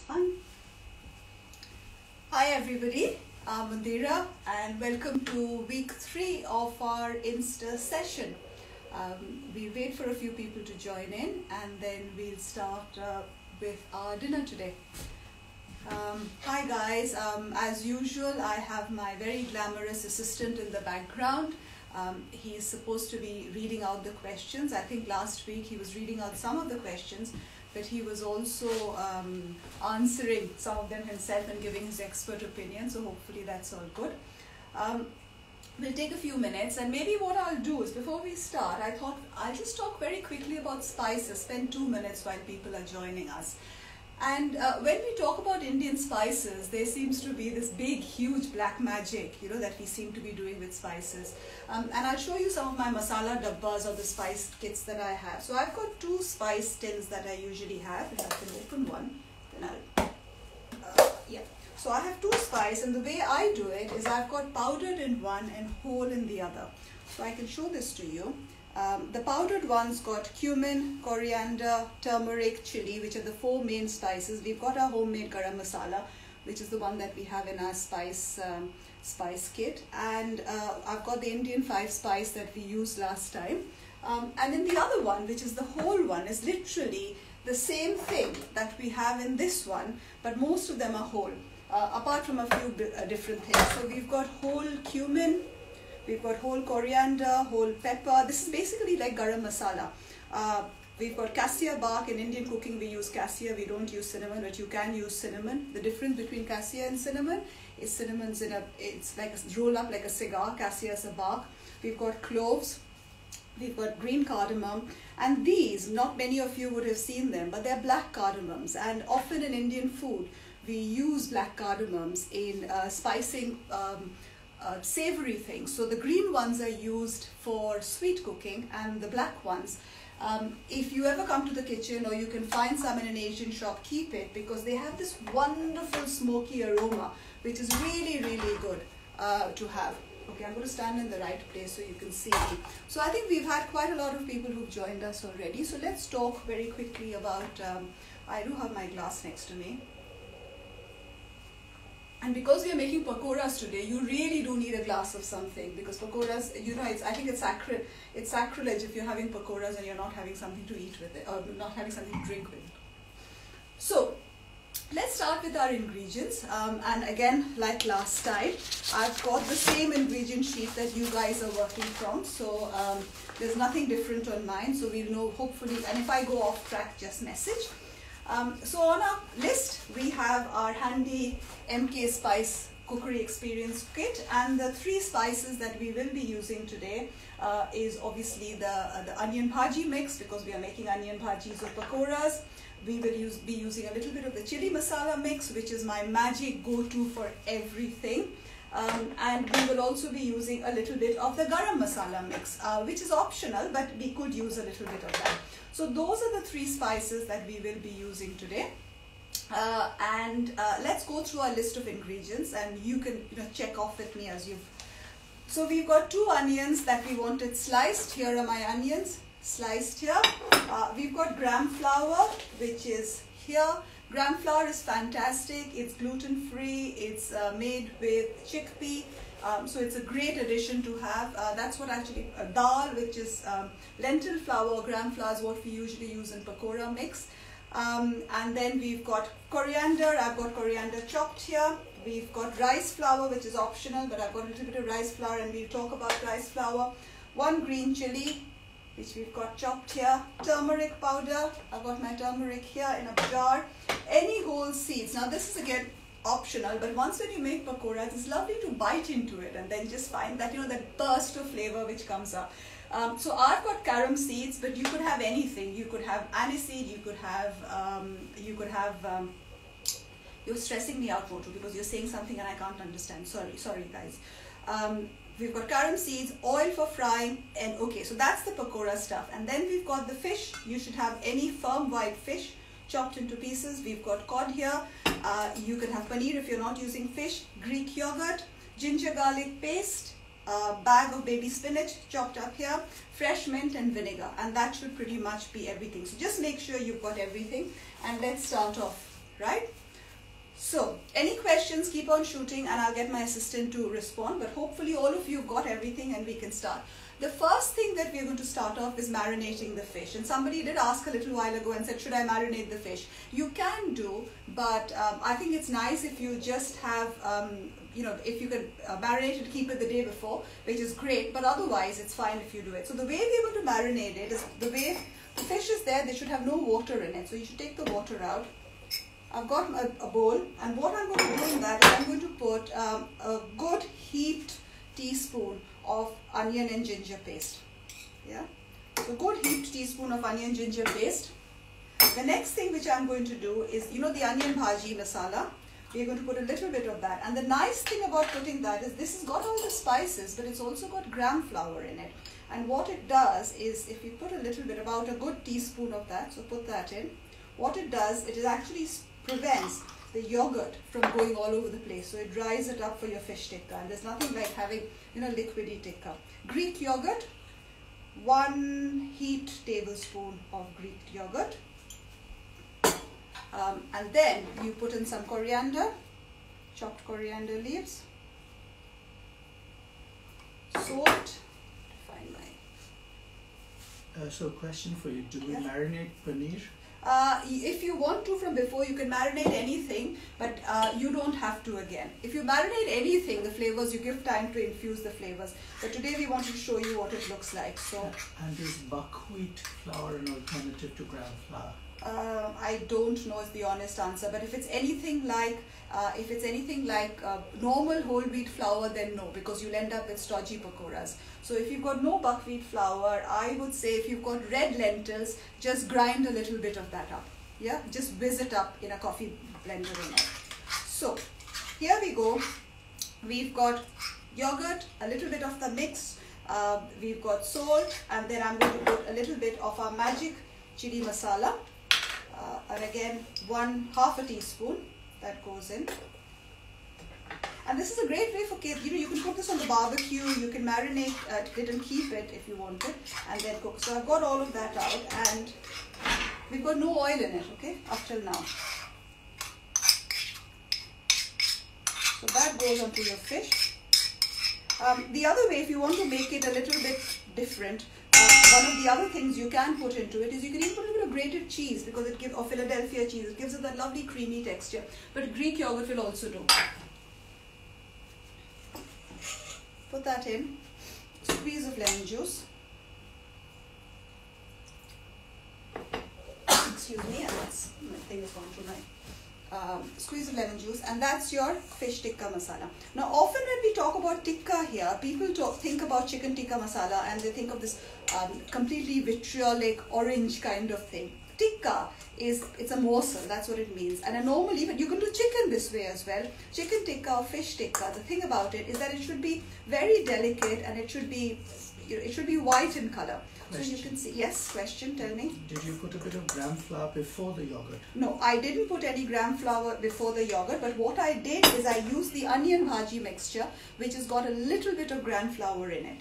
fun. Hi everybody, I'm Mandira and welcome to week 3 of our Insta session. We'll wait for a few people to join in and then we'll start with our dinner today. Hi guys, as usual I have my very glamorous assistant in the background. He's supposed to be reading out the questions. I think last week he was reading out some of the questions, but he was also answering some of them himself and giving his expert opinion, so hopefully that's all good. We'll take a few minutes, and maybe what I'll do is, before we start, I thought I'll just talk very quickly about spices, spend 2 minutes while people are joining us. And when we talk about Indian spices, there seems to be this big, huge black magic, that we seem to be doing with spices. And I'll show you some of my masala dabbas or the spice kits that I have. So I've got 2 spice tins that I usually have. If I can open one, then I'll, So I have 2 spice, and the way I do it is I've got powdered in one and whole in the other. So I can show this to you. The powdered one's got cumin, coriander, turmeric, chili, which are the 4 main spices. We've got our homemade garam masala, which is the one that we have in our spice kit. And I've got the Indian 5 spice that we used last time. And then the other one, which is the whole one, is literally the same thing that we have in this one, but most of them are whole, apart from a few different things. So we've got whole cumin, we've got whole coriander, whole pepper. This is basically like garam masala. We've got cassia bark. In Indian cooking we use cassia, we don't use cinnamon, but you can use cinnamon. The difference between cassia and cinnamon is cinnamon's it's like a roll up like a cigar, cassia is a bark. We've got cloves, we've got green cardamom, and these, not many of you would have seen them, but they're black cardamoms, and often in Indian food we use black cardamoms in spicing savory things. So the green ones are used for sweet cooking, and the black ones, if you ever come to the kitchen or you can find some in an Asian shop, keep it, because they have this wonderful smoky aroma which is really, really good to have. Okay, I'm going to stand in the right place so you can see me. So I think we've had quite a lot of people who've joined us already. So let's talk very quickly about, I do have my glass next to me. And because we are making pakoras today, you really do need a glass of something, because pakoras, I think it's sacrilege if you're having pakoras and you're not having something to eat with it, or not having something to drink with it. So let's start with our ingredients. And again, like last time, I've got the same ingredient sheet that you guys are working from. So there's nothing different on mine. So we'll know, hopefully, and if I go off track, just message. So on our list, we have our handy MK Spice Cookery Experience Kit, and the 3 spices that we will be using today is obviously the onion bhaji mix, because we are making onion bhajis or pakoras. We will be using a little bit of the chili masala mix, which is my magic go-to for everything. And we will also be using a little bit of the garam masala mix, which is optional, but we could use a little bit of that. So those are the 3 spices that we will be using today. Let's go through our list of ingredients, and you can check off with me as you've. So we've got 2 onions that we wanted sliced. Here are my onions sliced here. We've got gram flour, which is here. Gram flour is fantastic. It's gluten-free. It's made with chickpea. So it's a great addition to have. That's what actually, dal, which is lentil flour, gram flour is what we usually use in pakora mix. And then we've got coriander. I've got coriander chopped here. We've got rice flour, which is optional, but I've got a little bit of rice flour, and we'll talk about rice flour. 1 green chili, which we've got chopped here. Turmeric powder. I've got my turmeric here in a jar. Any whole seeds. Now this is again optional, but once when you make pakoras, it's lovely to bite into it and then just find that that burst of flavor which comes up. So I've got carom seeds, but you could have anything. You could have aniseed. You could have you're stressing me out, Motu, because you're saying something and I can't understand. Sorry guys. We've got carom seeds, oil for frying, and okay, so that's the pakora stuff. And then we've got the fish. You should have any firm white fish chopped into pieces. We've got cod here. You can have paneer if you're not using fish, Greek yogurt, ginger garlic paste, a bag of baby spinach chopped up here, fresh mint and vinegar, and that should pretty much be everything. So just make sure you've got everything, and let's start off, right? So, any questions, keep on shooting and I'll get my assistant to respond. But hopefully all of you have got everything and we can start. The first thing that we're going to start off is marinating the fish. And somebody did ask a little while ago and said, should I marinate the fish? You can do, but I think it's nice if you just have, if you can marinate it, keep it the day before, which is great. But otherwise, it's fine if you do it. So the way we're going to marinate it is the way the fish is there, they should have no water in it. So you should take the water out. I've got a bowl, and what I'm going to do in that is I'm going to put a good heaped teaspoon of onion and ginger paste. Yeah, so good heaped teaspoon of onion ginger paste. The next thing which I'm going to do is, the onion bhaji masala. We're going to put a little bit of that. And the nice thing about putting that is this has got all the spices, but it's also got gram flour in it. And what it does is, if you put a little bit, about a good teaspoon of that, so put that in. What it does, it is actually prevents the yogurt from going all over the place. So it dries it up for your fish tikka. And there's nothing like having, liquidy tikka. Greek yogurt, 1 heaped tablespoon of Greek yogurt. And then you put in some coriander, chopped coriander leaves, salt. So question for you, do we marinate paneer? If you want to from before, you can marinate anything, but you don't have to again. If you marinate anything, the flavors, you give time to infuse the flavors. But today we wanted to show you what it looks like. So. And is buckwheat flour an alternative to gram flour? I don't know is the honest answer, but if it's anything like normal whole wheat flour, then no, because you'll end up with stodgy pakoras. So if you've got no buckwheat flour, I would say if you've got red lentils, just grind a little bit of that up. Yeah, just whiz it up in a coffee blender in it. So here we go. We've got yogurt, a little bit of the mix. We've got salt, and then I'm going to put a little bit of our magic chili masala. And again, half a teaspoon that goes in. And this is a great way for kids. You can put this on the barbecue. You can marinate it and keep it if you want it, and then cook. So I've got all of that out, and we've got no oil in it, okay, up till now. So that goes onto your fish. The other way, if you want to make it a little bit different, one of the other things you can put into it is you can even put a bit of grated cheese, because it gives, or Philadelphia cheese, it gives it that lovely creamy texture. But Greek yogurt will also do. Put that in. Squeeze of lemon juice. Excuse me, and that's, my thing is gone through my. Squeeze of lemon juice, and that's your fish tikka masala. Now often when we talk about tikka here, people think about chicken tikka masala and they think of this completely vitriolic orange kind of thing. Tikka it's a morsel, that's what it means. And normally, but you can do chicken this way as well. Chicken tikka or fish tikka, the thing about it is that it should be very delicate, and it should be white in color. Question. So you can see, yes, question, tell me. Did you put a bit of gram flour before the yogurt? No, I didn't put any gram flour before the yogurt, but what I did is I used the onion bhaji mixture, which has got a little bit of gram flour in it.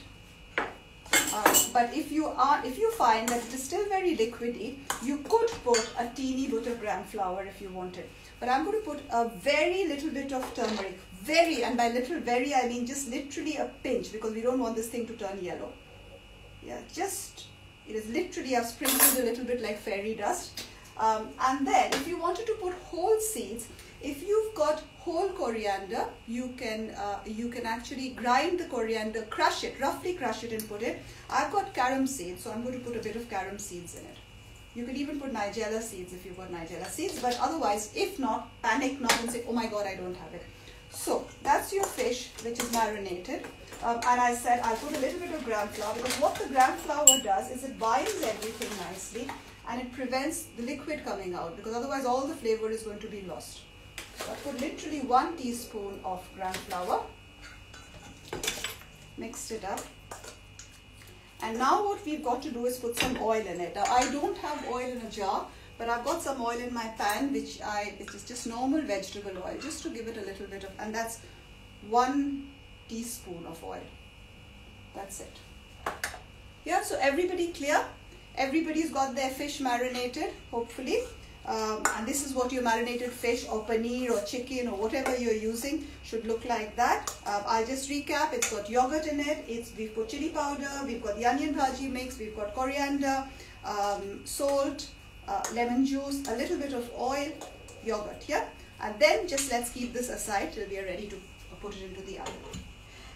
But if you find that it is still very liquidy, you could put a teeny bit of gram flour if you wanted. But I'm going to put a very little bit of turmeric, and by little, very, I mean just literally a pinch, because we don't want this thing to turn yellow. Yeah, it is literally, I've sprinkled a little bit like fairy dust. And then if you wanted to put whole seeds, if you've got whole coriander, you can actually grind the coriander, roughly crush it and put it. I've got carom seeds, so I'm going to put a bit of carom seeds in it. You can even put nigella seeds if you've got nigella seeds, but otherwise, if not, panic not and say, oh my God, I don't have it. So that's your fish, which is marinated. And I said I'll put a little bit of gram flour, because what the gram flour does is it binds everything nicely, and it prevents the liquid coming out, because otherwise all the flavor is going to be lost. So I put literally 1 teaspoon of gram flour, mixed it up. And now what we've got to do is put some oil in it. Now I don't have oil in a jar, but I've got some oil in my pan, which is just normal vegetable oil, just to give it a little bit of, and that's 1 teaspoon of oil. That's it. Yeah, so everybody clear? Everybody's got their fish marinated, hopefully. And this is what your marinated fish or paneer or chicken or whatever you're using should look like that. I'll just recap. It's got yogurt in it. We've put chili powder. We've got the onion bhaji mix. We've got coriander, salt, lemon juice, a little bit of oil, yogurt. Yeah. And then just let's keep this aside till we are ready to put it into the oven.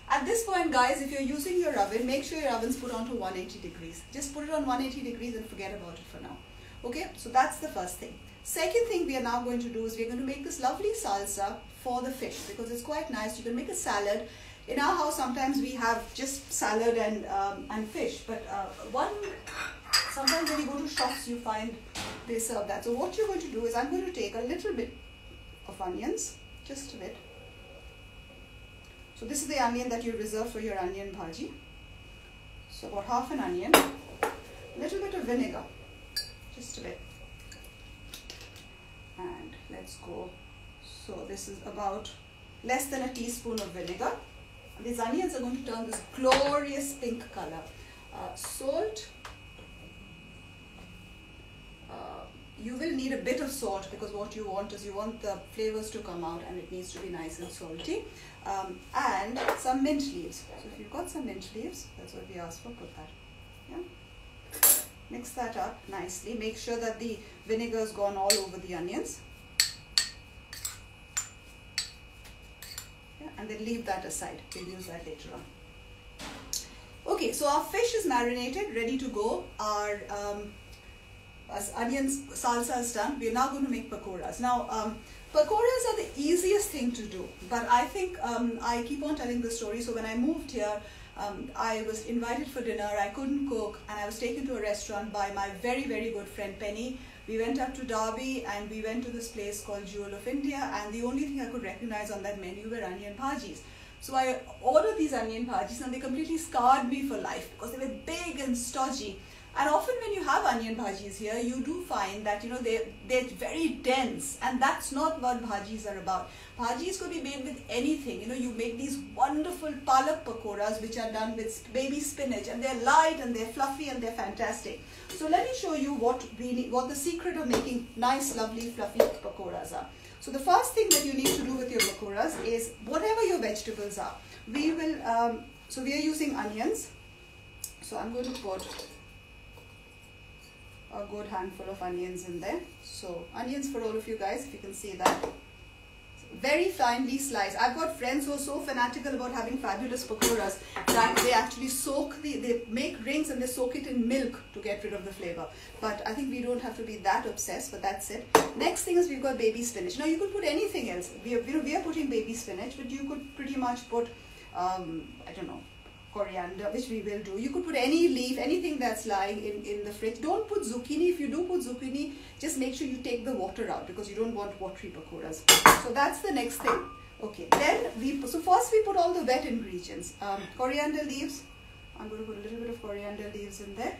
At this point, guys, if you're using your oven, make sure your oven's put on to 180 degrees. Just put it on 180 degrees and forget about it for now. Okay, so that's the first thing. Second thing we are now going to do is we're going to make this lovely salsa for the fish because it's quite nice. You can make a salad. In our house, sometimes we have just salad and fish. But sometimes when you go to shops, you find they serve that. So what you're going to do is I'm going to take a little bit of onions, just a bit. So this is the onion that you reserve for your onion bhaji. So about half an onion, a little bit of vinegar, just a bit. And let's go. So this is about less than a teaspoon of vinegar. And these onions are going to turn this glorious pink color. Salt. You will need a bit of salt because what you want is you want the flavors to come out and it needs to be nice and salty. And some mint leaves. So if you've got some mint leaves, that's what we asked for, put that. Yeah. Mix that up nicely. Make sure that the vinegar has gone all over the onions. Yeah, and then leave that aside. We'll use that later on. Okay, so our fish is marinated, ready to go. Our onions salsa is done. We're now going to make pakoras. Now, pakoras are the easiest thing to do, but I think I keep on telling the story. So when I moved here, I was invited for dinner. I couldn't cook, and I was taken to a restaurant by my very, very good friend Penny. We went up to Derby and we went to this place called Jewel of India, and the only thing I could recognize on that menu were onion bhajis. So I ordered these onion bhajis and they completely scarred me for life because they were big and stodgy. And often when you have onion bhajis here, you do find that, you know, they're very dense, and that's not what bhajis are about. Bhajis could be made with anything. You know, you make these wonderful palak pakoras which are done with baby spinach, and they're light and they're fluffy and they're fantastic. So let me show you what the secret of making nice, lovely, fluffy pakoras are. So the first thing that you need to do with your pakoras is whatever your vegetables are. We will, so we are using onions. So I'm going to put a good handful of onions in there. So onions for all of you guys, if you can see that. Very finely sliced. I've got friends who are so fanatical about having fabulous pakoras that they actually they make rings and they soak it in milk to get rid of the flavor. But I think we don't have to be that obsessed, but that's it. Next thing is we've got baby spinach. Now you could put anything else. We are putting baby spinach, but you could pretty much put, I don't know, coriander, which we will do. You could put any leaf, anything that's lying in the fridge. Don't put zucchini. If you do put zucchini, just make sure you take the water out because you don't want watery pakoras. So that's the next thing. Okay, then so first we put all the wet ingredients. Coriander leaves. I'm going to put a little bit of coriander leaves in there.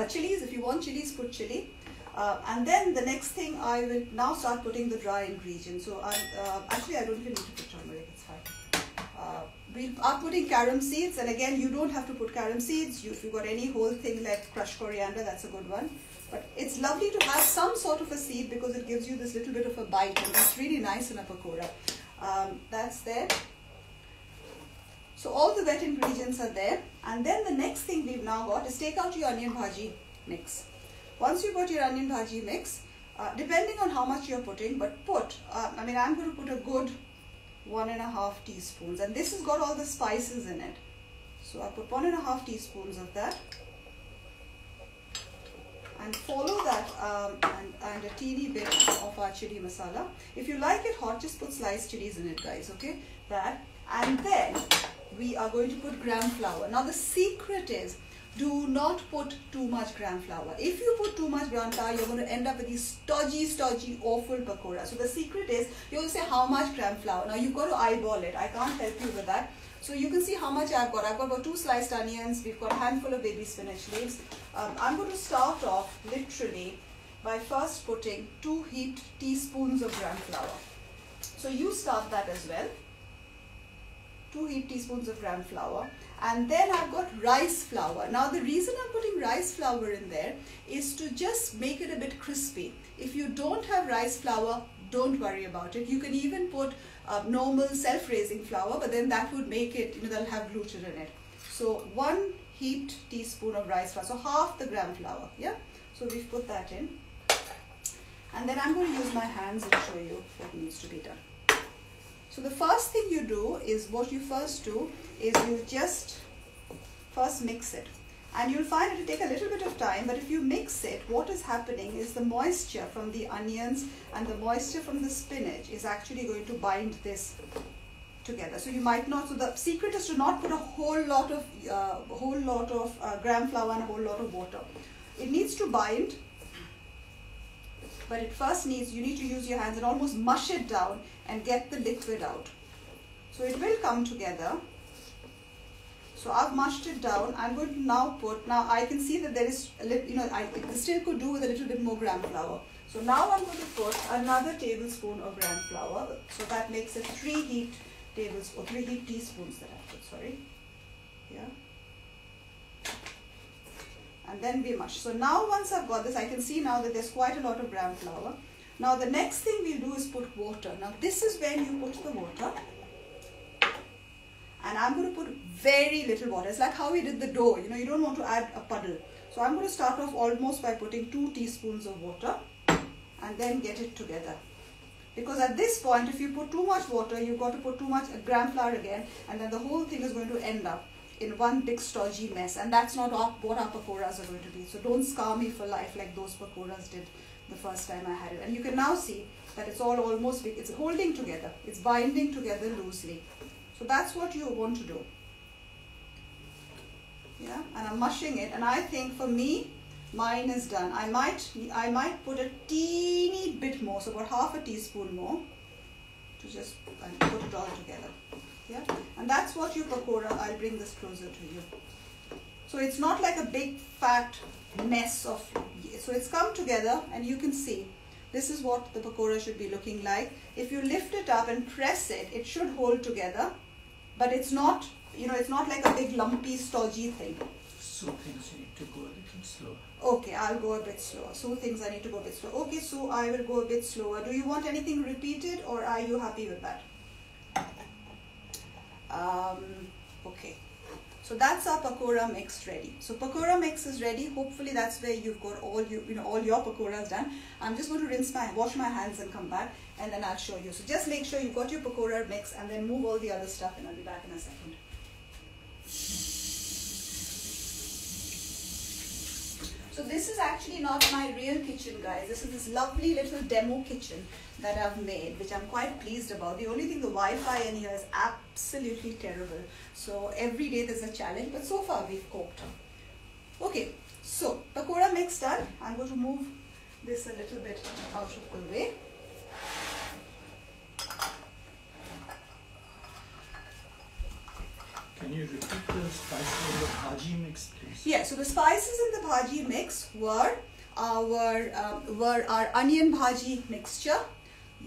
Chilies, if you want chilies, put chili. And then the next thing, I will now start putting the dry ingredients. So actually I don't even need to put turmeric, it's fine. We are putting carom seeds, and again, you don't have to put carom seeds. If you've got any whole thing like crushed coriander, that's a good one. But it's lovely to have some sort of a seed because it gives you this little bit of a bite, and it's really nice in a pakora. That's there. So all the wet ingredients are there. And then the next thing we've now got is take out your onion bhaji mix. Once you've got your onion bhaji mix, depending on how much you're putting, but I'm going to put a good 1.5 teaspoons, and this has got all the spices in it. So I put 1.5 teaspoons of that, and follow that and a teeny bit of our chili masala. If you like it hot, just put sliced chilies in it, guys. Okay, that, and then we are going to put gram flour. Now the secret is, do not put too much gram flour. If you put too much gram flour, you're going to end up with these stodgy, awful pakoras. So the secret is, you're going to say how much gram flour. Now you've got to eyeball it. I can't help you with that. So you can see how much I've got. I've got about 2 sliced onions. We've got a handful of baby spinach leaves. I'm going to start off literally by first putting 2 heaped teaspoons of gram flour. So you start that as well. 2 heaped teaspoons of gram flour. And then I've got rice flour. Now the reason I'm putting rice flour in there is to just make it a bit crispy. If you don't have rice flour, don't worry about it. You can even put normal self-raising flour, but then that would make it, that'll have gluten in it. So 1 heaped teaspoon of rice flour, so half the gram flour, yeah? So we've put that in. And then I'm going to use my hands and show you what needs to be done. So the first thing you do is, what you first do is you just first mix it. And you'll find it will take a little bit of time, but if you mix it, what is happening is the moisture from the onions and the moisture from the spinach is actually going to bind this together. So you might not, so the secret is to not put a whole lot of gram flour and a whole lot of water. It needs to bind, but it first needs, you need to use your hands and almost mush it down and get the liquid out. So it will come together. So I've mushed it down. I'm going to now put, now I can see that there is, I still could do with a little bit more gram flour. So now I'm going to put another tablespoon of gram flour. So that makes it 3 heaped teaspoons that I put, sorry. Yeah. And then we mush. So now once I've got this, I can see now that there's quite a lot of gram flour. Now the next thing we'll do is put water. Now this is when you put the water. And I'm going to put very little water. It's like how we did the dough. You don't want to add a puddle. So I'm going to start off almost by putting 2 teaspoons of water and then get it together. Because at this point, if you put too much water, you've got to put too much gram flour again, and then the whole thing is going to end up in one big stodgy mess. And that's not what our pakoras are going to be. So don't scar me for life like those pakoras did the first time I had it. And you can now see that it's all almost, it's holding together. It's binding together loosely. So that's what you want to do. Yeah, and I'm mushing it, and I think for me, mine is done. I might put a teeny bit more, so about half a teaspoon more, to just put it all together. Yeah, and that's what you pakora. I'll bring this closer to you. So it's not like a big fat mess of, so it's come together, and you can see this is what the pakora should be looking like. If you lift it up and press it, it should hold together. But it's not, it's not like a big lumpy, stodgy thing. So things you need to go a little slower. Okay, I'll go a bit slower. So things I need to go a bit slower. Okay, so I will go a bit slower. Do you want anything repeated, or are you happy with that? Okay. So that's our pakora mix ready. So pakora mix is ready. Hopefully that's where you've got all all your pakoras done. I'm just going to wash my hands and come back, and then I'll show you. So just make sure you've got your pakora mix, and then move all the other stuff, and I'll be back in a second. So this is actually not my real kitchen, guys. This is this lovely little demo kitchen that I've made, which I'm quite pleased about. The only thing, the Wi-Fi in here is absolutely terrible. So every day there's a challenge, but so far we've coped. Okay, so pakora mix done. I'm going to move this a little bit out of the way. Can you repeat the spices in the bhaji mix, please? Yeah, so the spices in the bhaji mix were our onion bhaji mixture,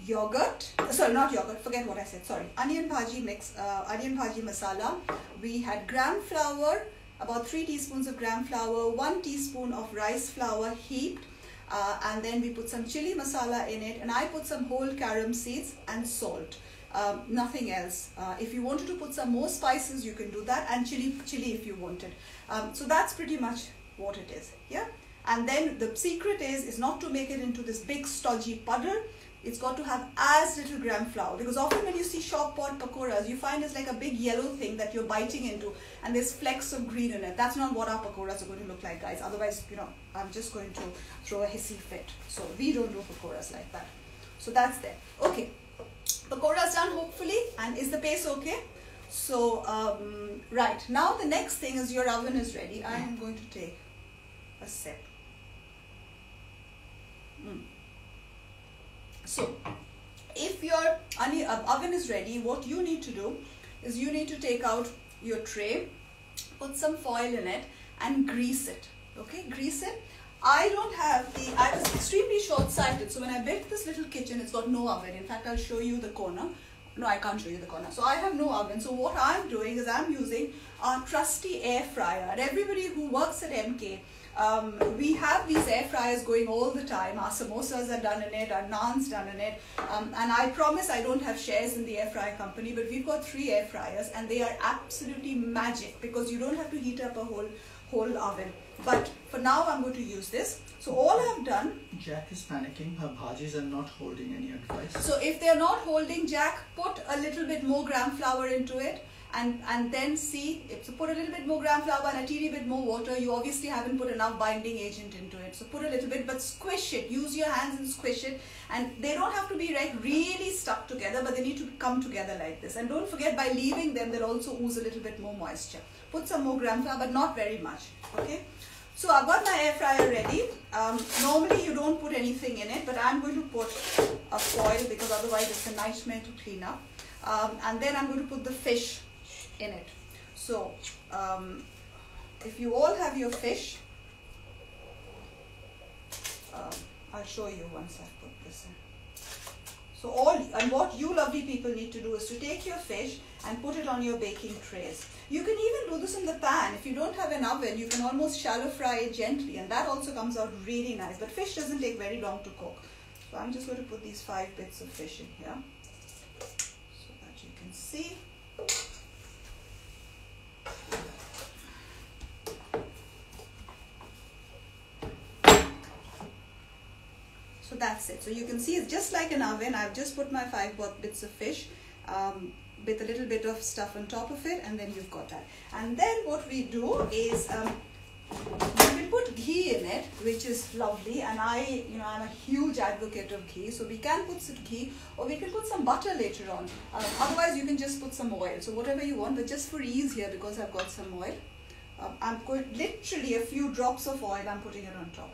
yogurt, sorry, not yogurt, forget what I said, sorry, onion bhaji mix, onion bhaji masala. We had gram flour, about 3 teaspoons of gram flour, 1 teaspoon of rice flour heaped, and then we put some chili masala in it, and I put some whole carom seeds and salt. Nothing else. If you wanted to put some more spices, you can do that, and chili if you wanted. So that's pretty much what it is. Yeah. And then the secret is not to make it into this big stodgy puddle. It's got to have as little gram flour, because often when you see shop pot pakoras, you find it's like a big yellow thing that you're biting into, and there's flecks of green in it. That's not what our pakoras are going to look like, guys. Otherwise, I'm just going to throw a hissy fit. So we don't do pakoras like that. So that's there. Okay. Pakora's done, hopefully, and is the pace okay? So, right, now the next thing is your oven is ready. I am going to take a sip. So, if your oven is ready, what you need to do is you need to take out your tray, put some foil in it, and grease it. Okay, grease it. I was extremely short-sighted, so when I built this little kitchen, it's got no oven. In fact, I'll show you the corner. no, I can't show you the corner. So I have no oven. So what I'm doing is I'm using our trusty air fryer. And everybody who works at MK, we have these air fryers going all the time. Our samosas are done in it, our naan's done in it. And I promise I don't have shares in the air fryer company, but we've got 3 air fryers and they are absolutely magic because you don't have to heat up a whole oven. But for now, I'm going to use this. So all I've done... Jack is panicking. Her bhajis are not holding any advice. So if they're not holding, Jack, put a little bit more gram flour into it. And then see, so put a little bit more gram flour and a teeny bit more water. You obviously haven't put enough binding agent into it. So put a little bit, but squish it. Use your hands and squish it. And they don't have to be like really stuck together, but they need to come together like this. And don't forget, by leaving them, they'll also ooze a little bit more moisture. Put some more gram flour, but not very much. Okay. So I've got my air fryer ready. Normally you don't put anything in it, but I'm going to put a foil because otherwise it's a nightmare to clean up. And then I'm going to put the fish in it. So if you all have your fish, I'll show you once I've put this in. So what you lovely people need to do is to take your fish and put it on your baking trays. You can even do this in the pan. If you don't have an oven, you can almost shallow fry it gently, and that also comes out really nice. But fish doesn't take very long to cook. So I'm just going to put these 5 bits of fish in here so that you can see. So that's it. So you can see it's just like an oven. I've just put my 5 bits of fish with a little bit of stuff on top of it, and then you've got that. And then what we do is you can put ghee in it, which is lovely. And I'm a huge advocate of ghee. So we can put some ghee, or we can put some butter later on. Otherwise, you can just put some oil. So whatever you want, but just for ease here, because I've got some oil, I'm going literally a few drops of oil. I'm putting it on top.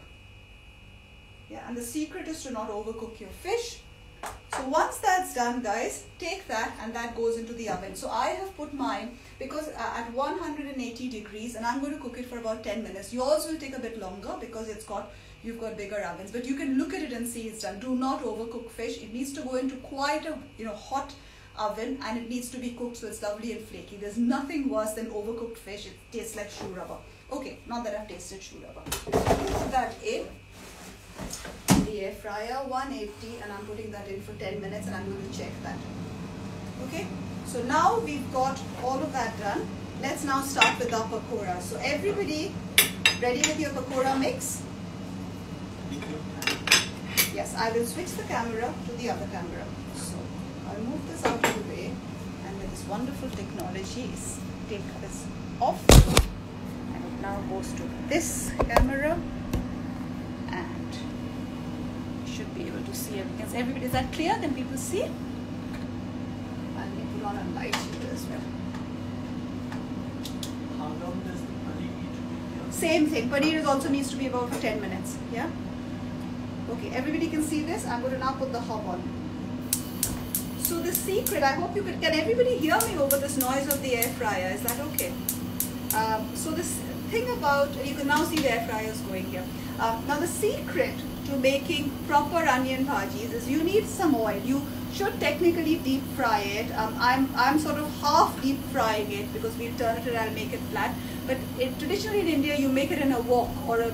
Yeah, and the secret is to not overcook your fish. So once that's done, guys, take that and that goes into the oven. So I have put mine because at 180 degrees, and I'm going to cook it for about 10 minutes. Yours will take a bit longer because you've got bigger ovens, but you can look at it and see it's done. Do not overcook fish. It needs to go into quite a hot oven, and it needs to be cooked so it's lovely and flaky. There's nothing worse than overcooked fish. It tastes like shoe rubber. Okay, not that I've tasted shoe rubber. Put that in the air fryer, 180, and I'm putting that in for 10 minutes, and I'm going to check that. Okay, so now we've got all of that done. Let's now start with our pakora. So everybody ready with your pakora mix? Yes, I will switch the camera to the other camera. So I'll move this out of the way, and with this wonderful technology, take this off, and it now goes to this camera. Should be able to see everything. Everybody, is that clear? Can people see? And we put on a light here as well. How long does the paneer need to be here? Same thing. Paneer also needs to be about for 10 minutes. Yeah? Okay, everybody can see this. I'm going to now put the hob on. So the secret, I hope you can everybody hear me over this noise of the air fryer? Is that okay? So this thing about, you can now see the air fryers going here. Now the secret to making proper onion bhajis is you need some oil. You should technically deep fry it. I'm sort of half deep frying it because we'll turn it and I'll make it flat. But traditionally in India, you make it in a wok or a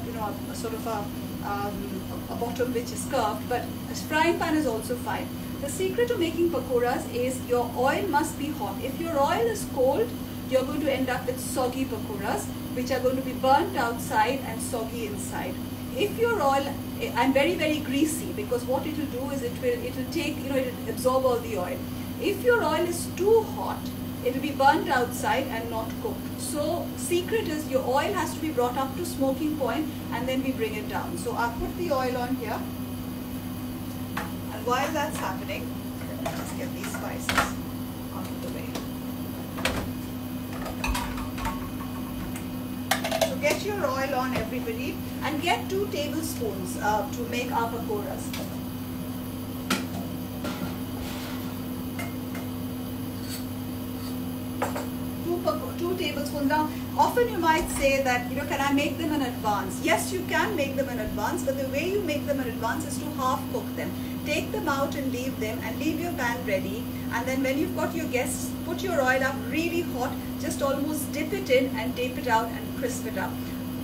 sort of a bottom which is curved. But a frying pan is also fine. The secret to making pakoras is your oil must be hot. If your oil is cold, you're going to end up with soggy pakoras, which are going to be burnt outside and soggy inside. If your oil, and very, very greasy, because what it will do is it will take, it will absorb all the oil. If your oil is too hot, it will be burnt outside and not cooked. So secret is your oil has to be brought up to smoking point, and then we bring it down. So I'll put the oil on here, and while that's happening, let's get these spices out of the way. So get your oil on, everybody, and get 2 tablespoons to make our pakoras. 2 tablespoons. Now, Often you might say that, can I make them in advance? Yes, you can make them in advance, but the way you make them in advance is to half cook them. Take them out and leave them, and leave your pan ready. And then when you've got your guests, put your oil up really hot, just almost dip it in and tape it out and crisp it up.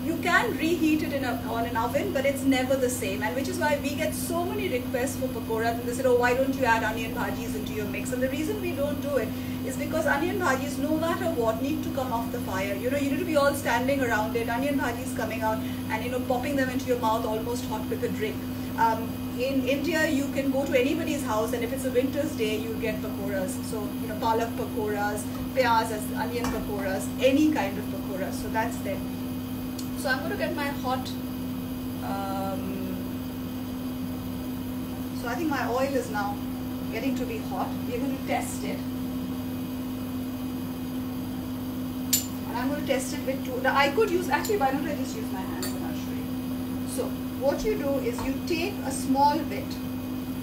You can reheat it on an oven, but it's never the same, and which is why we get so many requests for pakoras, and they said, oh, why don't you add onion bhajis into your mix? And the reason we don't do it is because onion bhajis, no matter what, need to come off the fire. You need to be all standing around it, onion bhajis coming out and popping them into your mouth almost hot with a drink. In India, you can go to anybody's house, and if it's a winter's day, you get pakoras. So, palak pakoras, pyaz, onion pakoras, any kind of pakoras. So that's there. So I'm going to get my hot, so I think my oil is now getting to be hot. We're going to test it. And I'm going to test it with two. Now I could use, actually why don't I just use my hands and I'll show you. So what you do is you take a small bit,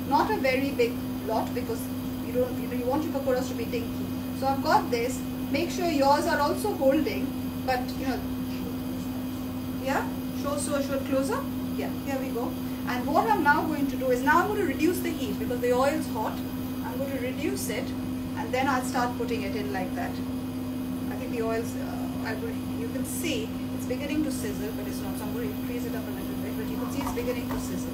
not a very big lot, because you want your pakoras to be dinky. So I've got this. Make sure yours are also holding, but yeah, show it closer. Yeah, here we go. And what I'm now going to do is, now I'm going to reduce the heat because the oil is hot. I'm going to reduce it, and then I'll start putting it in like that. I think the oil's, you can see it's beginning to sizzle, but it's not. So I'm going to increase it up a little bit, but you can see it's beginning to sizzle.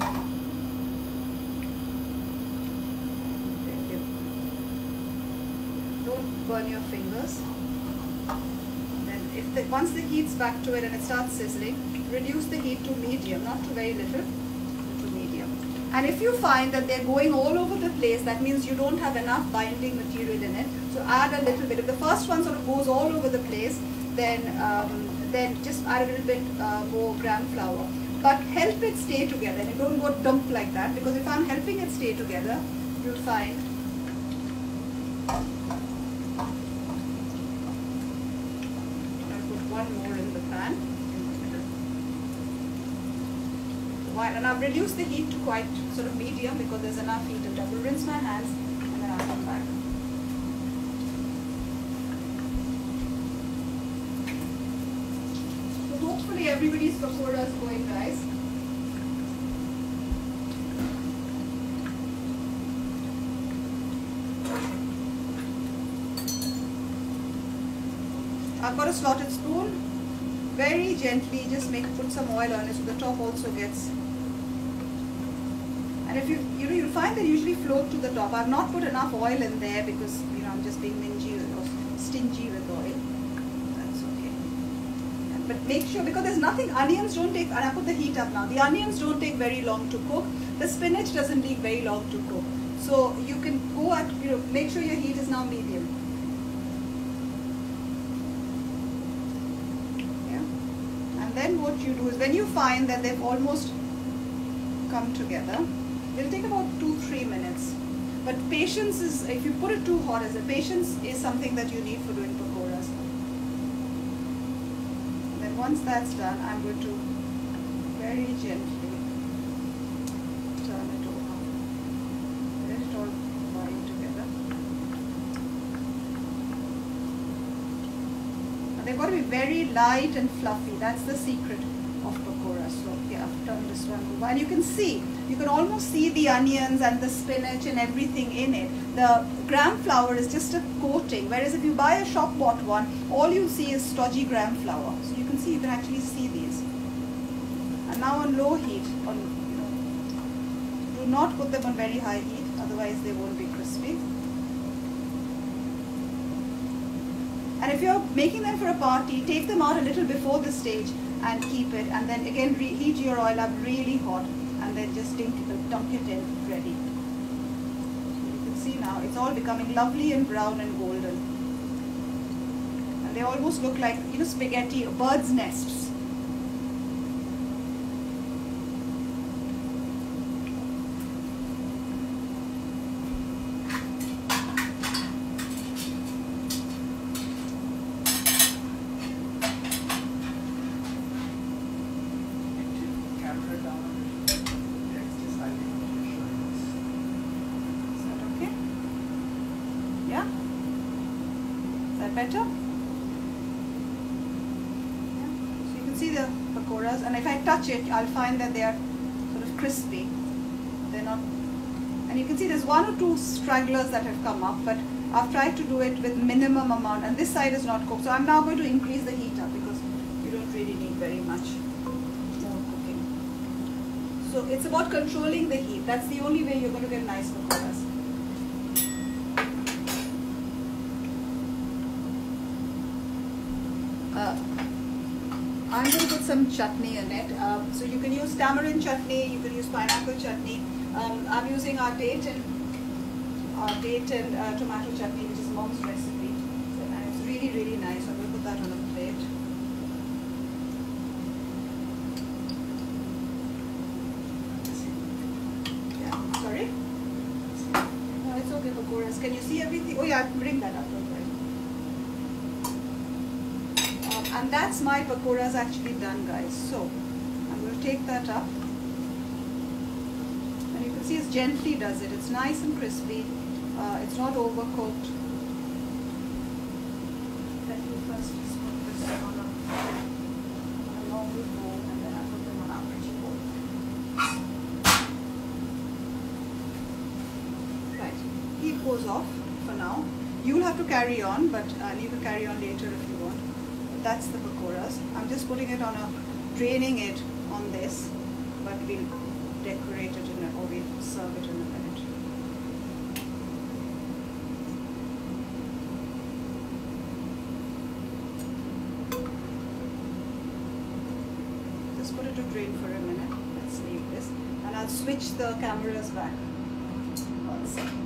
Don't burn your fingers. Once the heat's back to it and it starts sizzling, reduce the heat to medium, not to very little, to medium. And if you find that they're going all over the place, that means you don't have enough binding material in it. So add a little bit. If the first one sort of goes all over the place, then just add a little bit more gram flour. But help it stay together, and you don't go dump like that, because if I'm helping it stay together, you'll find and I've reduced the heat to quite sort of medium because there's enough heat. I will rinse my hands and then I'll come back. So hopefully everybody's pakora is going nice. I've got a slotted spoon. Very gently, just put some oil on it so the top also gets. And if you'll find they usually float to the top. I've not put enough oil in there because I'm just being stingy with oil. That's okay. But make sure, because there's nothing. Onions don't take. And I put the heat up now. The onions don't take very long to cook. The spinach doesn't take very long to cook. So you can go at make sure your heat is now medium. Then what you do is, when you find that they've almost come together, it'll take about 2-3 minutes. But patience is, if you put it too hot, patience is something that you need for doing pakoras. Then once that's done, I'm going to very gently turn it over. Let it all bind together. They've got to be very light and fluffy. That's the secret of pakora. So yeah, I've turned this one over. And you can almost see the onions and the spinach and everything in it. The gram flour is just a coating, whereas if you buy a shop bought one, all you see is stodgy gram flour. So you can actually see these. And now on low heat, do not put them on very high heat, otherwise they won't be crispy. And if you're making them for a party, take them out a little before the stage and keep it, and then again reheat your oil up really hot, and then just dunk it in, ready. So you can see now it's all becoming lovely and brown and golden, and they almost look like spaghetti, birds' nests. Better? can see the pakoras, and if I touch it, I'll find that they are sort of crispy. They're not, and you can see there's 1 or 2 stragglers that have come up, but I've tried to do it with minimum amount, and this side is not cooked. So I'm now going to increase the heat up because you don't really need very much more cooking. So it's about controlling the heat. That's the only way you're going to get nice pakoras. I'm going to put some chutney in it. So you can use tamarind chutney, you can use pineapple chutney. I'm using our date and tomato chutney, which is Mom's recipe. And it's really, really nice. I'm going to put that on a plate. Yeah, sorry? No, it's okay, pakoras. Can you see everything? Oh yeah, bring that up. Don't worry. And that's my pakoras actually done, guys. So I'm going to take that up. And you can see it gently does it. It's nice and crispy. It's not overcooked. Let me first just put this on a normal bowl, and then I'll put them on our Richie bowl. Right. Heat goes off for now. You'll have to carry on, but you can carry on later if you want. But that's the pakoras. I'm just putting it on draining it on this, but we'll decorate it or we'll serve it in a minute. Just put it to drain for a minute. Let's leave this. And I'll switch the cameras back. 1 second.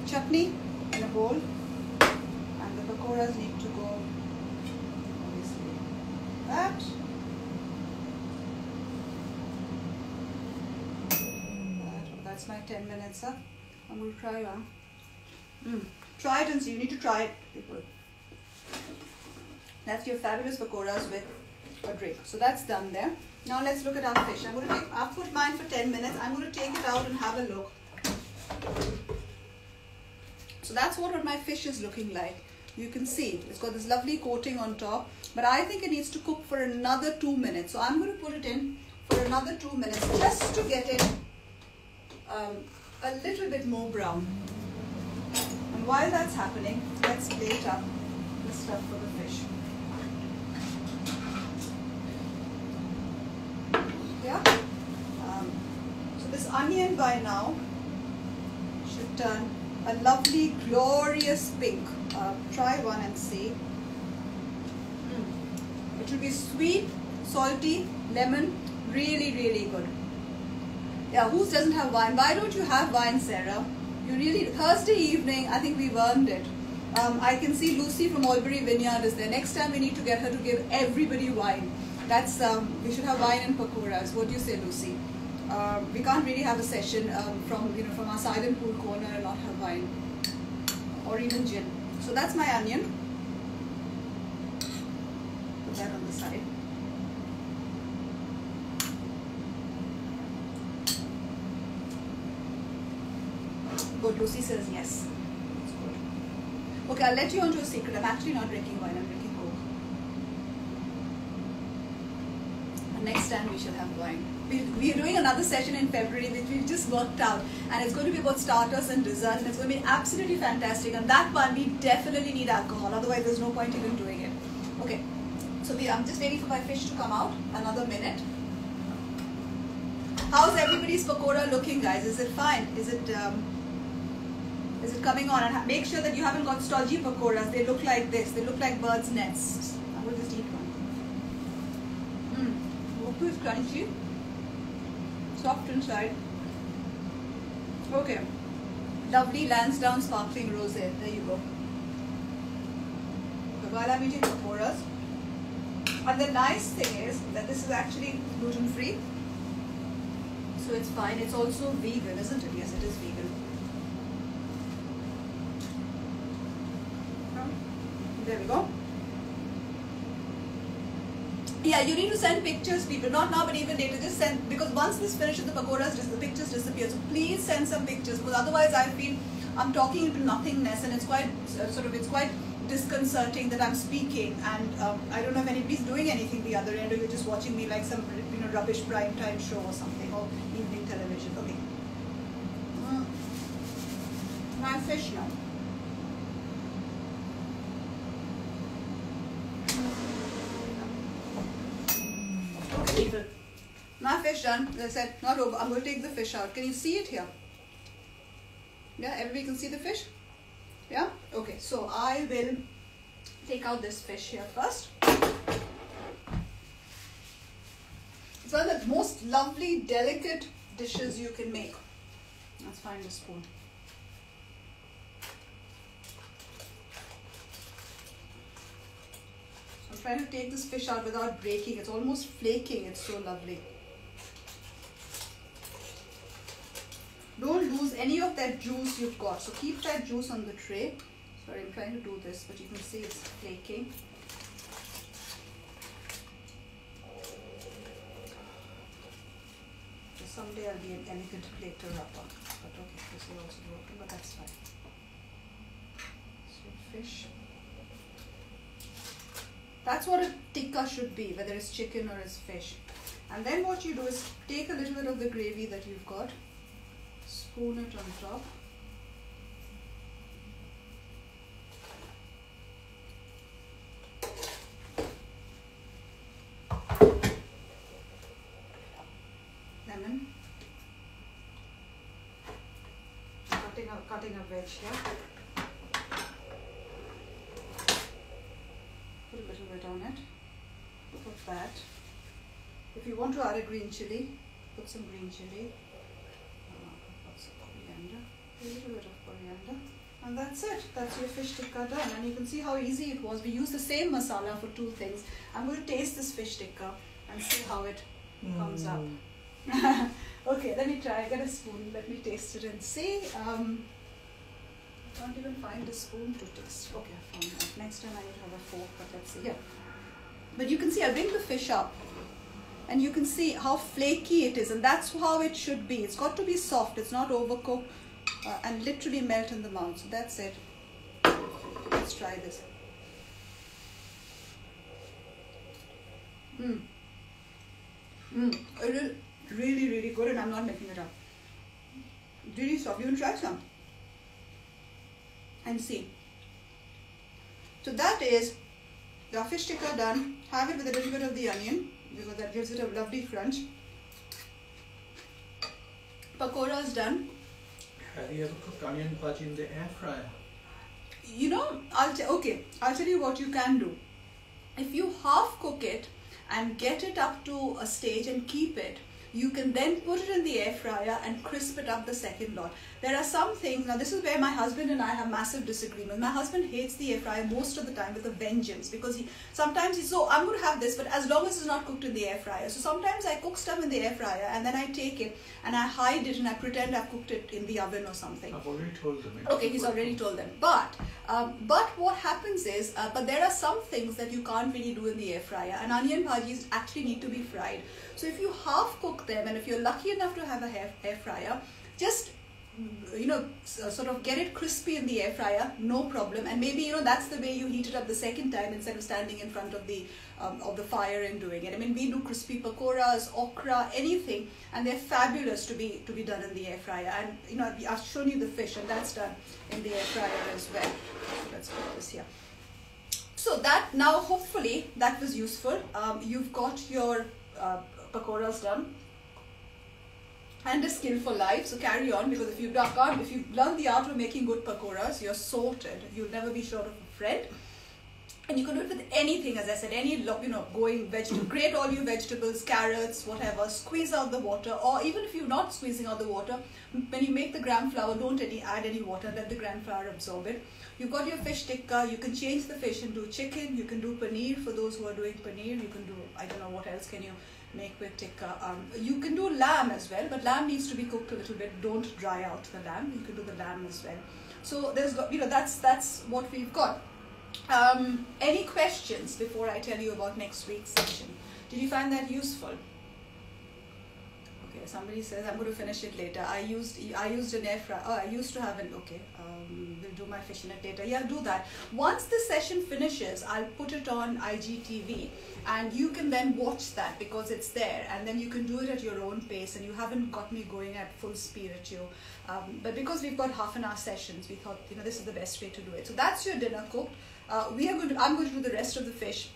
Chutney in a bowl, and the pakoras need to go obviously that. That's my 10 minutes up. I'm going to try one. Try it and see. You need to try it, people. That's your fabulous pakoras with a drink. So that's done there. Now let's look at our fish. I've put mine for 10 minutes. I'm going to take it out and have a look. So that's what my fish is looking like. You can see it's got this lovely coating on top, but I think it needs to cook for another 2 minutes. So I'm going to put it in for another 2 minutes just to get it a little bit more brown. And while that's happening, let's plate up the stuff for the fish. Yeah. So this onion by now should turn a lovely, glorious pink. Try one and see. It should be sweet, salty, lemon, really, really good. Yeah, who doesn't have wine? Why don't you have wine, Sarah? You really, Thursday evening, I think we've earned it. I can see Lucy from Albury Vineyard is there. Next time we need to get her to give everybody wine. That's, we should have wine and pakoras. What do you say, Lucy? We can't really have a session from our silent pool corner and not have wine or even gin. So that's my onion. Put that on the side. Good. Lucy says yes. That's good. Okay, I'll let you on to a secret. I'm actually not drinking wine. I'm drinking Coke. And next time we shall have wine. We are doing another session in February which we've just worked out, and it's going to be about starters and dessert, and it's going to be absolutely fantastic. And that one we definitely need alcohol, otherwise there's no point even doing it. Okay, so I'm just waiting for my fish to come out. Another minute. How's everybody's pakora looking, guys? Is it fine? Is it coming on? And make sure that you haven't got stodgy pakoras. They look like this. They look like birds' nests. I'm going to just eat one. Muktu is crunchy. Soft inside. Okay. Lovely Lansdowne sparkling rosé. There you go. So while I'm eating pakoras. And the nice thing is that this is actually gluten free. So it's fine. It's also vegan, isn't it? Yes, it is vegan. There we go. Yeah, you need to send pictures, people. Not now, but even later. Just send, because once this finishes, the pakoras, just the pictures disappear. So please send some pictures, because otherwise I feel I'm talking into nothingness, and it's quite it's quite disconcerting that I'm speaking, and I don't know if anybody's doing anything the other end, or you're just watching me like some rubbish prime time show or something, or evening television. Okay. My fish now. Okay, people. My fish done. As I said, not over. I'm going to take the fish out. Can you see it here? Yeah, everybody can see the fish? Yeah? Okay, so I will take out this fish here first. It's one of the most lovely, delicate dishes you can make. Let's find a spoon. I'm trying to take this fish out without breaking. It's almost flaking. It's so lovely. Don't lose any of that juice you've got. So keep that juice on the tray. Sorry, I'm trying to do this, but you can see it's flaking. So someday I'll be an elegant plater upper. But okay, this is also broken, but that's fine. So fish. That's what a tikka should be, whether it's chicken or it's fish. And then what you do is take a little bit of the gravy that you've got, spoon it on top. Lemon. Cutting a veg here. Put a little bit on it. Put that. If you want to add a green chili, put some green chili. Put some coriander. A little bit of coriander. And that's it. That's your fish tikka done. And you can see how easy it was. We used the same masala for two things. I'm going to taste this fish tikka and see how it comes up. Okay, let me try. I got a spoon. Let me taste it and see. I can't even find a spoon to taste. Okay, I found that. Next time I need to have a fork, but let's see. Yeah. But you can see, I bring the fish up and you can see how flaky it is, and that's how it should be. It's got to be soft. It's not overcooked and literally melt in the mouth. So that's it. Let's try this. It is really, really good, and I'm not making it up. Really soft. You can try some and see. So that is the fish tikka done. Have it with a little bit of the onion, because that gives it a lovely crunch. Pakoras done. Have you ever cooked onion bhaji in the air fryer? You know, I'll tell you what you can do. If you half cook it and get it up to a stage and keep it, you can then put it in the air fryer and crisp it up the second lot. There are some things, now this is where my husband and I have massive disagreements. My husband hates the air fryer most of the time with a vengeance, because sometimes he's so, I'm going to have this, but as long as it's not cooked in the air fryer. So sometimes I cook stuff in the air fryer and then I take it and I hide it and I pretend I've cooked it in the oven or something. I've already told them. Okay, he's already told them. But what happens is, but there are some things that you can't really do in the air fryer, and onion bhajis actually need to be fried. So if you half cook them, and if you're lucky enough to have a air fryer, just sort of get it crispy in the air fryer, no problem. And maybe that's the way you heat it up the second time, instead of standing in front of the fire and doing it. I mean, we do crispy pakoras, okra, anything, and they're fabulous to be done in the air fryer. And I've shown you the fish, and that's done in the air fryer as well. Let's put this here. So that, now hopefully that was useful. You've got your pakoras done and a skillful life, so carry on, because if you learn the art of making good pakoras, you're sorted. You'll never be short of a friend. And you can do it with anything, as I said, going vegetable, grate all your vegetables, carrots, whatever, squeeze out the water, or even if you're not squeezing out the water, when you make the gram flour, don't add any water, let the gram flour absorb it. You've got your fish tikka, you can change the fish and do chicken, you can do paneer for those who are doing paneer, you can do, I don't know what else can you make with tikka. You can do lamb as well, but lamb needs to be cooked a little bit. Don't dry out the lamb. You can do the lamb as well. So there's that's what we've got. Any questions before I tell you about next week's session? Did you find that useful? Okay, somebody says I'm going to finish it later. I used an air fryer. Oh, I used to have an, okay. We'll do my fish in it later. Yeah, do that. Once the session finishes, I'll put it on IGTV and you can then watch that because it's there, and then you can do it at your own pace and you haven't got me going at full speed at you. But because we've got half an hour sessions, we thought, this is the best way to do it. So that's your dinner cooked. I'm going to do the rest of the fish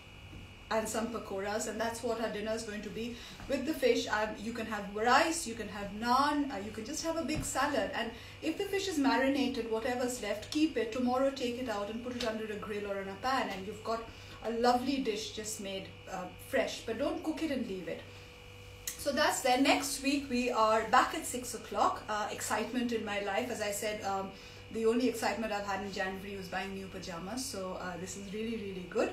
and some pakoras, and that's what our dinner is going to be. With the fish, you can have rice, you can have naan, you can just have a big salad, and if the fish is marinated, whatever's left, keep it. Tomorrow take it out and put it under a grill or in a pan, and you've got a lovely dish just made fresh. But don't cook it and leave it. So that's there. Next week we are back at 6 o'clock. Excitement in my life, as I said, the only excitement I've had in January was buying new pajamas, so this is really, really good.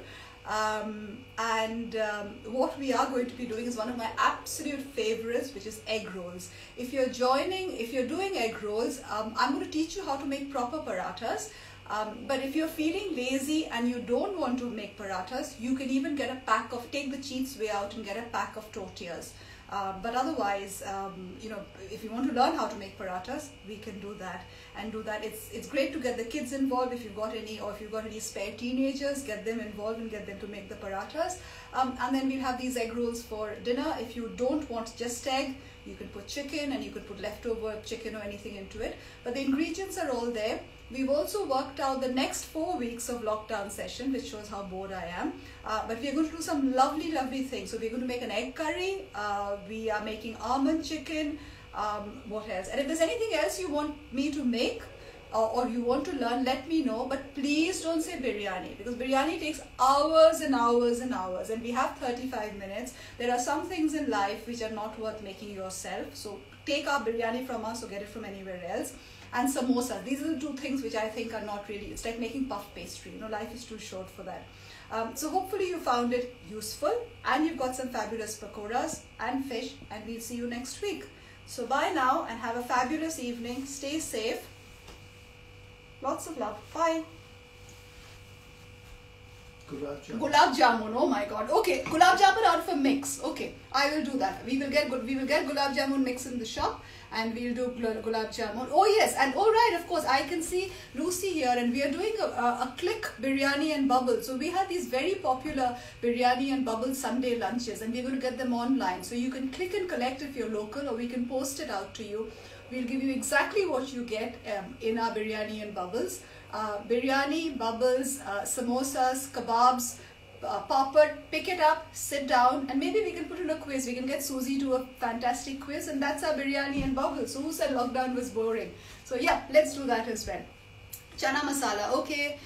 What we are going to be doing is one of my absolute favorites, which is egg rolls. If you're doing egg rolls, I'm going to teach you how to make proper parathas. But if you're feeling lazy and you don't want to make parathas, you can even get take the cheats way out and get a pack of tortillas. But otherwise, if you want to learn how to make parathas, we can do that. It's great to get the kids involved if you've got any spare teenagers, get them involved and get them to make the parathas. And then we'll have these egg rolls for dinner. If you don't want just egg, you can put chicken and you could put leftover chicken or anything into it. But the ingredients are all there. We've also worked out the next 4 weeks of lockdown session, which shows how bored I am. But we're going to do some lovely, lovely things. So we're going to make an egg curry. We are making almond chicken. What else? And if there's anything else you want me to make or you want to learn, let me know. But please don't say biryani, because biryani takes hours and hours and hours. And we have 35 minutes. There are some things in life which are not worth making yourself. So take our biryani from us or get it from anywhere else. And samosa. These are the two things which I think are not really, it's like making puff pastry. Life is too short for that. So hopefully you found it useful and you've got some fabulous pakoras and fish, and we'll see you next week. So bye now and have a fabulous evening. Stay safe. Lots of love. Bye. Gulab jamun. Oh my God. Okay, gulab jamun out of a mix. Okay, I will do that. We will get gulab jamun mix in the shop, and we'll do gulab jamun. Oh yes, and all right, of course, I can see Lucy here, and we are doing a click biryani and bubbles. So we have these very popular biryani and bubble Sunday lunches, and we're going to get them online. So you can click and collect if you're local, or we can post it out to you. We'll give you exactly what you get in our biryani and bubbles. Biryani, bubbles, samosas, kebabs, papad. Pick it up, sit down, and maybe we can put in a quiz. We can get Susie to a fantastic quiz, and that's our biryani and bubbles. So who said lockdown was boring? So yeah, let's do that as well. Chana masala. Okay,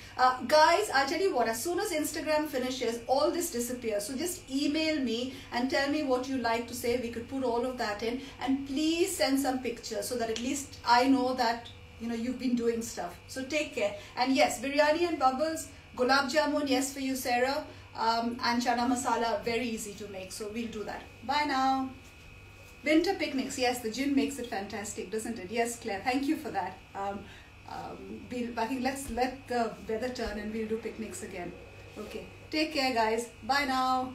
guys, I'll tell you what, as soon as Instagram finishes, all this disappears. So just email me and tell me what you like to say. We could put all of that in, and please send some pictures so that at least I know that you've been doing stuff. So take care. And yes, biryani and bubbles, gulab jamun, yes for you, Sarah, and chana masala, very easy to make. So we'll do that. Bye now. Winter picnics. Yes, the gym makes it fantastic, doesn't it? Yes, Claire, thank you for that. I think let's let the weather turn and we'll do picnics again. Okay, take care guys. Bye now.